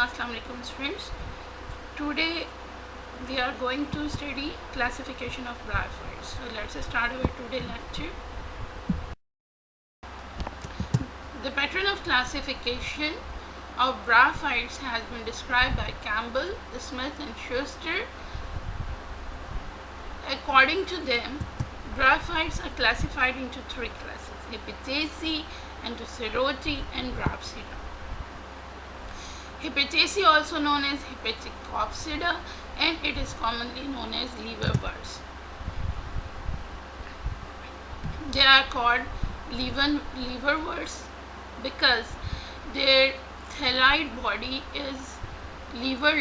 Assalamu alaikum students. Today we are going to study classification of bryophytes. So let's start our today lecture. The pattern of classification of bryophytes has been described by Campbell, Smith and Schuster. According to them, bryophytes are classified into three classes: Hepataceae, Enterocerote and Grapsida. Hepataceae, also known as Hepaticopsida, and it is commonly known as liverworts. They are called liverworts because their thalloid body is liver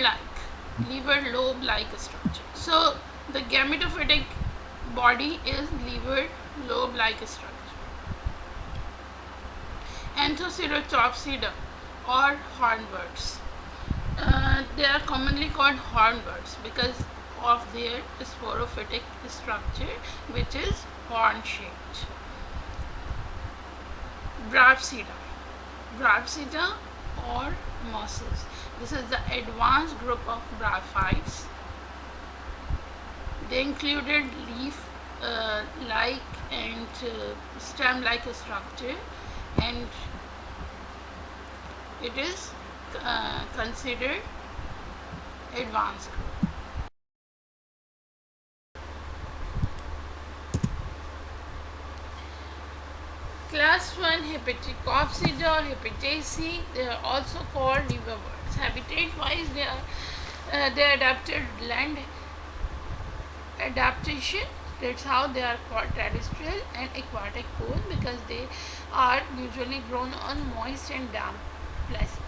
lobe-like structure. So the gametophytic body is liver lobe-like structure. Enteroceratopsida or hornworts. They are commonly called hornworts because of their sporophytic structure, which is horn-shaped. Bryopsida or mosses. This is the advanced group of bryophytes. They included leaf-like and stem-like structure, and it is considered advanced group. Class 1 Hepaticopsida or Hepataceae, they are also called liverworts. Habitat-wise, they adapted land adaptation. That's how they are called terrestrial and aquatic both, because they are usually grown on moist and damp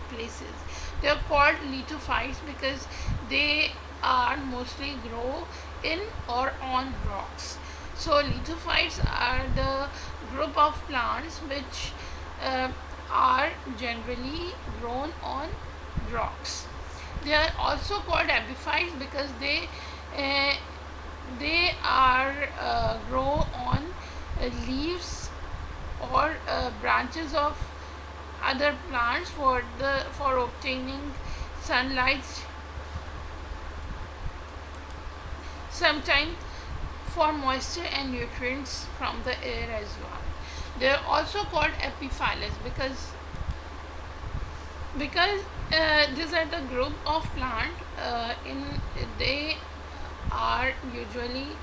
places. They are called lithophytes because they are mostly grow in or on rocks. So lithophytes are the group of plants which are generally grown on rocks. They are also called epiphytes because they are grow on leaves or branches of other plants for obtaining sunlight, sometimes for moisture and nutrients from the air as well. They are also called epiphytes because these are the group of plant they are usually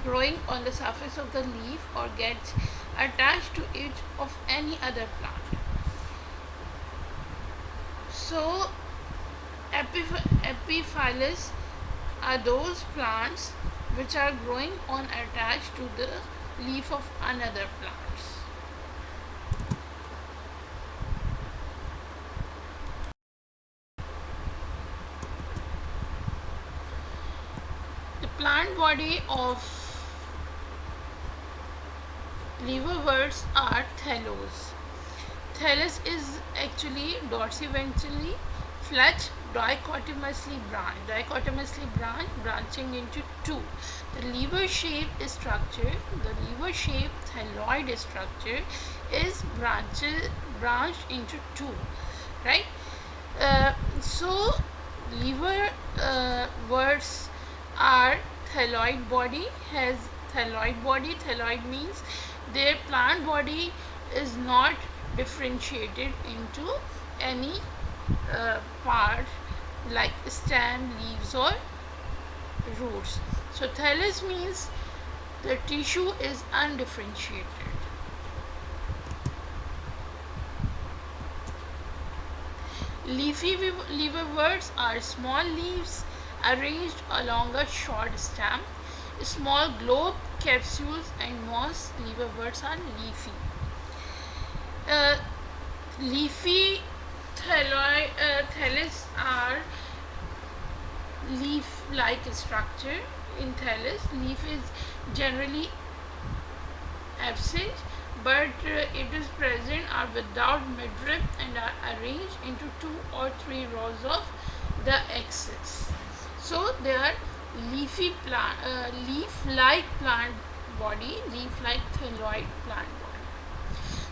growing on the surface of the leaf or get attached to it of any other plant. So epiphytes are those plants which are growing on attached to the leaf of another plants. The plant body of liverworts are thallus. Thallus is actually dorsiventrally flat, dichotomously branched, branching into two. The liver-shaped thalloid structure is branched into two, right? So liverworts are thalloid body. Thalloid means their plant body is not differentiated into any part like stem, leaves or roots. So thallus means the tissue is undifferentiated. Leafy liverworts are small leaves arranged along a short stem. Small globe capsules and most liverworts are leafy. Leafy thallus are leaf-like structure. In thallus, leaf is generally absent, but it is present or without midrib and are arranged into 2 or 3 rows of the axis. So they are leaf-like plant body, leaf-like thalloid plant body.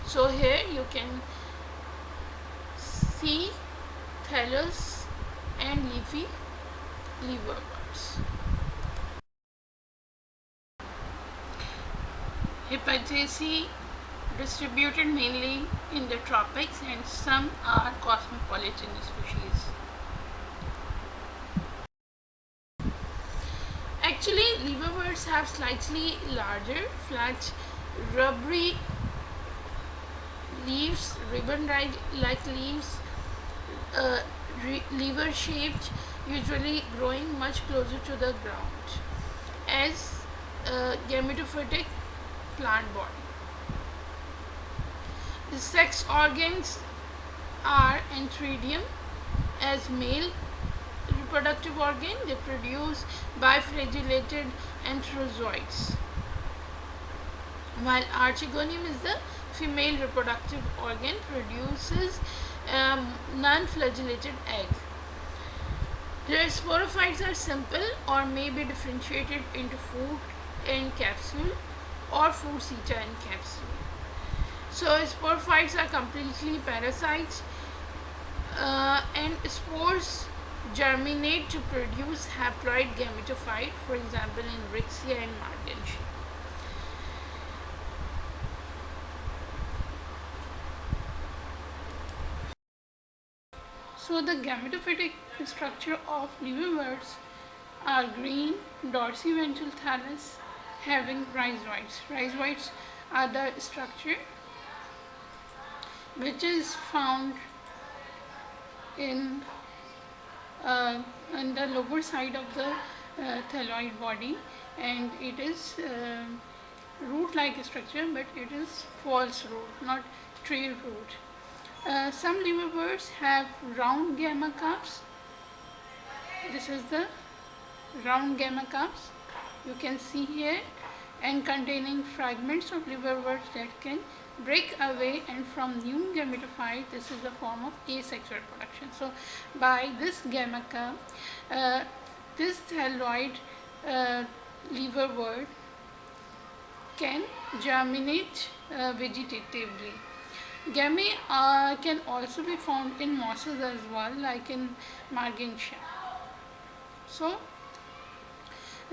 So here you can see thallus, and leafy liverworts. Hepatiaceae distributed mainly in the tropics, and some are cosmopolitan species. Actually, liverworts have slightly larger, flat, rubbery leaves, ribbon-like leaves, lever shaped, usually growing much closer to the ground, as a gametophytic plant body. The sex organs are antheridium as male reproductive organ. They produce biflagellated antherozoids, while archegonium is the female reproductive organ, produces non-flagellated egg. Their sporophytes are simple or may be differentiated into fruit and capsule or fruit seta and capsule. So sporophytes are completely parasites, and spores germinate to produce haploid gametophyte, for example in Rixia and Margenssia. So the gametophytic structure of liverworts are green dorsiventral thallus having rhizoids. Rhizoids are the structure which is found in on the lower side of the thalloid body, and it is root-like structure, but it is false root, not tree root. Some liverworts have round gamma cups. This is the round gamma cups you can see here, and containing fragments of liverworts that can break away and from new gametophyte. This is a form of asexual reproduction. So by this gamma cup, this thalloid liverwort can germinate vegetatively. Gamma can also be found in mosses as well, like in Margenssia. So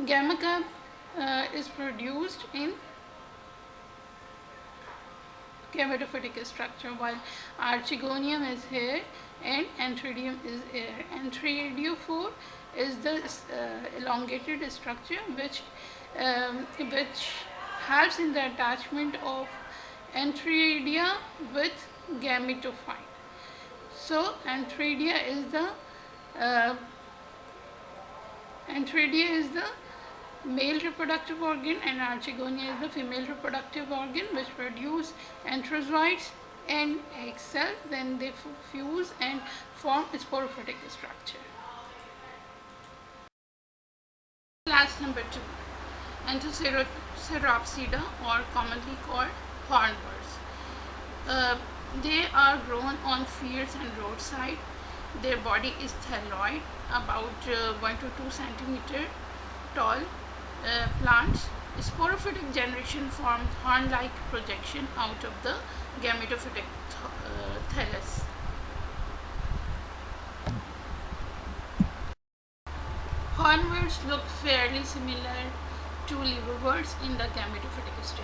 gamma cup is produced in gametophytic structure, while archegonium is here and antheridium is here. Antheridophore is the elongated structure which helps in the attachment of antheridia with gametophyte. So antheridia is the male reproductive organ, and archegonia is the female reproductive organ, which produce antherozoids and egg cells. Then they fuse and form a sporophytic structure. Class number 2, Anthoceropsida, or commonly called hornworts. They are grown on fields and roadside. Their body is thalloid, about 1 to 2 centimeter tall plants. Sporophytic generation forms horn-like projection out of the gametophytic thallus. Hornworts look fairly similar to liverworts in the gametophytic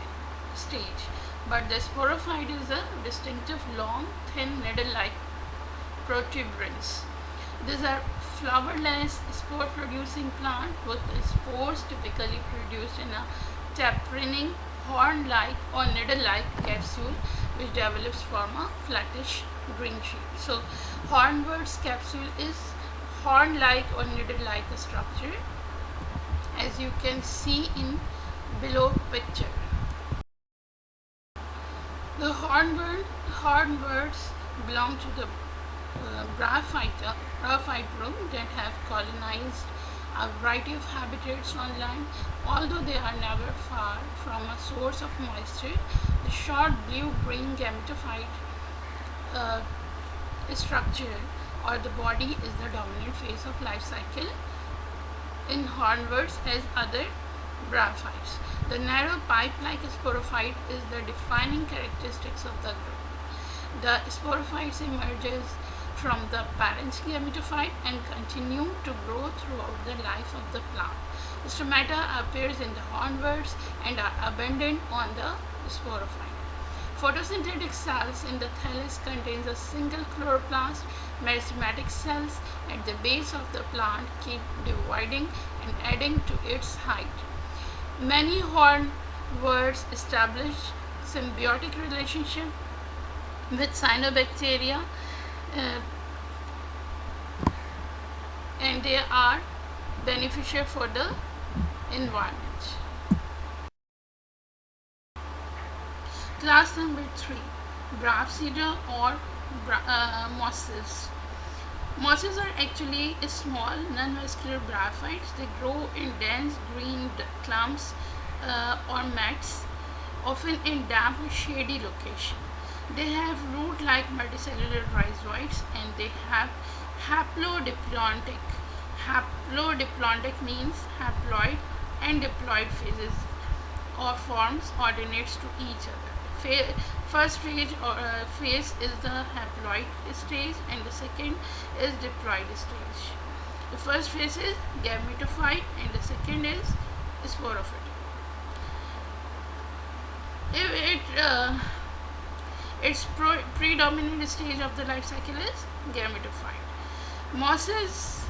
stage, but the sporophyte is a distinctive long, thin needle-like protuberance. These are flowerless, spore-producing plant with the spores typically produced in a tapering, horn-like or needle-like capsule, which develops from a flattish green sheet. So, hornwort's capsule is horn-like or needle-like structure, as you can see in below picture. The hornworts belong to the bryophyte group that have colonized a variety of habitats on land. Although they are never far from a source of moisture, the short blue-green gametophyte structure or the body is the dominant phase of life cycle in hornworts as other bryophytes. The narrow pipe-like sporophyte is the defining characteristics of the group. The sporophytes emerges from the parent gametophyte and continue to grow throughout the life of the plant. Stomata appears in the hornworts and are abundant on the sporophyte. Photosynthetic cells in the thallus contains a single chloroplast. Meristematic cells at the base of the plant keep dividing and adding to its height. Many hornworts establish symbiotic relationship with cyanobacteria and they are beneficial for the environment. Class number 3, Brasida or mosses. Mosses are actually small non-vascular bryophytes. They grow in dense green clumps or mats, often in damp or shady location. They have root-like multicellular rhizoids and they have haplodiplontic. Haplodiplontic means haploid and diploid phases or forms alternates to each other. First phase is the haploid stage and the second is diploid stage. The first phase is gametophyte and the second is sporophyte. Its predominant stage of the life cycle is gametophyte. Mosses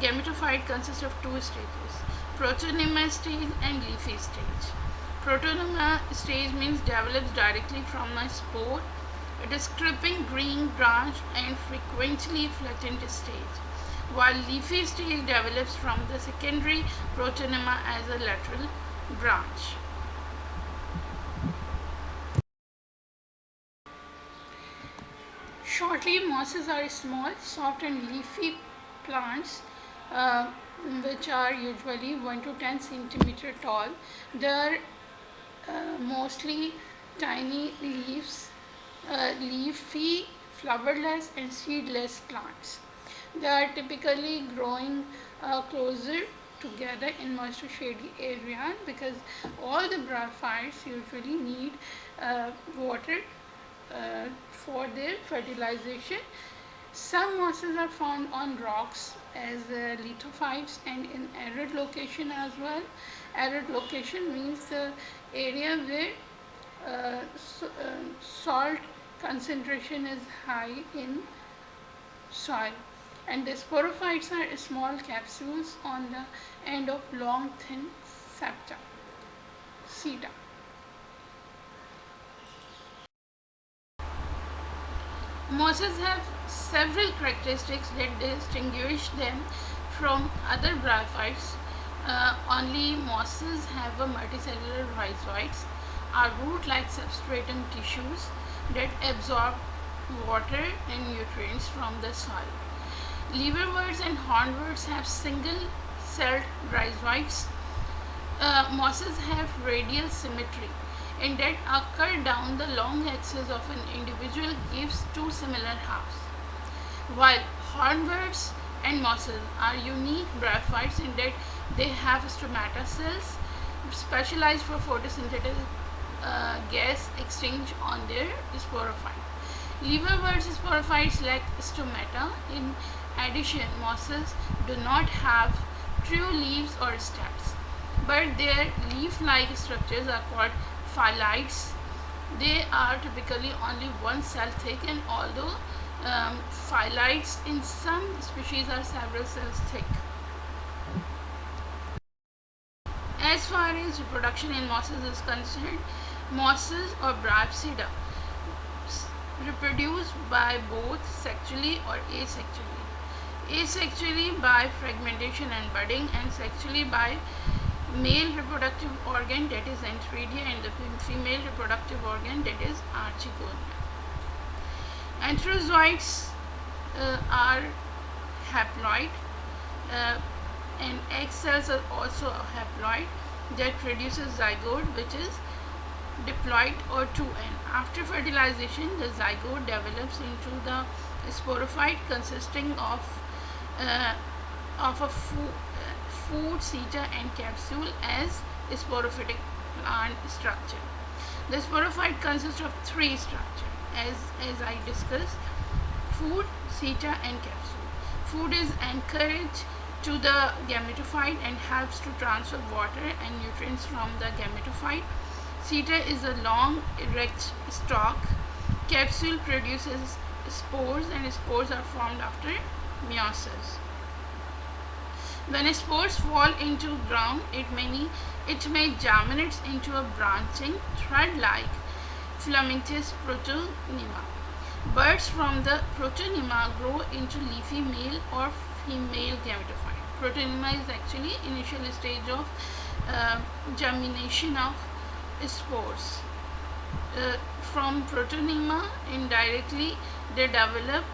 gametophyte consists of two stages: protonema stage and leafy stage. Protonema stage means develops directly from a spore. It is creeping green branch and frequently flattened stage, while leafy stage develops from the secondary protonema as a lateral branch. Shortly, mosses are small, soft and leafy plants which are usually 1 to 10 centimeter tall. They are mostly tiny leaves, leafy, flowerless and seedless plants. They are typically growing closer together in moist shady areas because all the bryophytes usually need water for their fertilization. Some mosses are found on rocks as lithophytes and in arid location as well. Arid location means the area where salt concentration is high in soil. And the sporophytes are small capsules on the end of long thin septa. Mosses have several characteristics that distinguish them from other bryophytes. Only mosses have a multicellular rhizoids, are root-like substratum tissues that absorb water and nutrients from the soil. Liverworts and hornworts have single-celled rhizoids. Mosses have radial symmetry and that occur down the long axis of an individual gives two similar halves. While hornworts and mosses are unique bryophytes in that they have stomata cells specialized for photosynthetic gas exchange on their sporophyte. Liverworts sporophytes lack stomata. In addition, mosses do not have true leaves or stams, but their leaf-like structures are called phyllites. They are typically only one cell thick, and although phyllites in some species are several cells thick. As far as reproduction in mosses is concerned, mosses or Bryopsida reproduce by both sexually or asexually. Asexually by fragmentation and budding, and sexually by male reproductive organ, that is antheridia, and the female reproductive organ, that is archegonia. Antherozoids are haploid, and egg cells are also haploid that produces zygote, which is diploid or 2N. After fertilization, the zygote develops into the sporophyte consisting of a food, seta and capsule as sporophytic plant structure. The sporophyte consists of three structures as I discussed. Food, seta and capsule. Food is anchorage to the gametophyte and helps to transfer water and nutrients from the gametophyte. Seta is a long erect stalk. Capsule produces spores and spores are formed after meiosis. When spores fall into ground, it may germinate into a branching thread-like filamentous protonema. Birds from the protonema grow into leafy male or female gametophyte. Protonema is actually initial stage of germination of spores. From protonema, indirectly they develop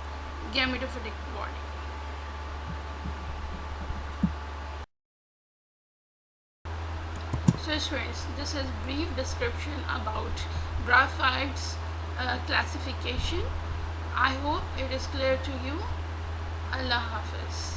gametophytic body. So students, this is brief description about bryophytes classification. I hope it is clear to you. Allah Hafiz.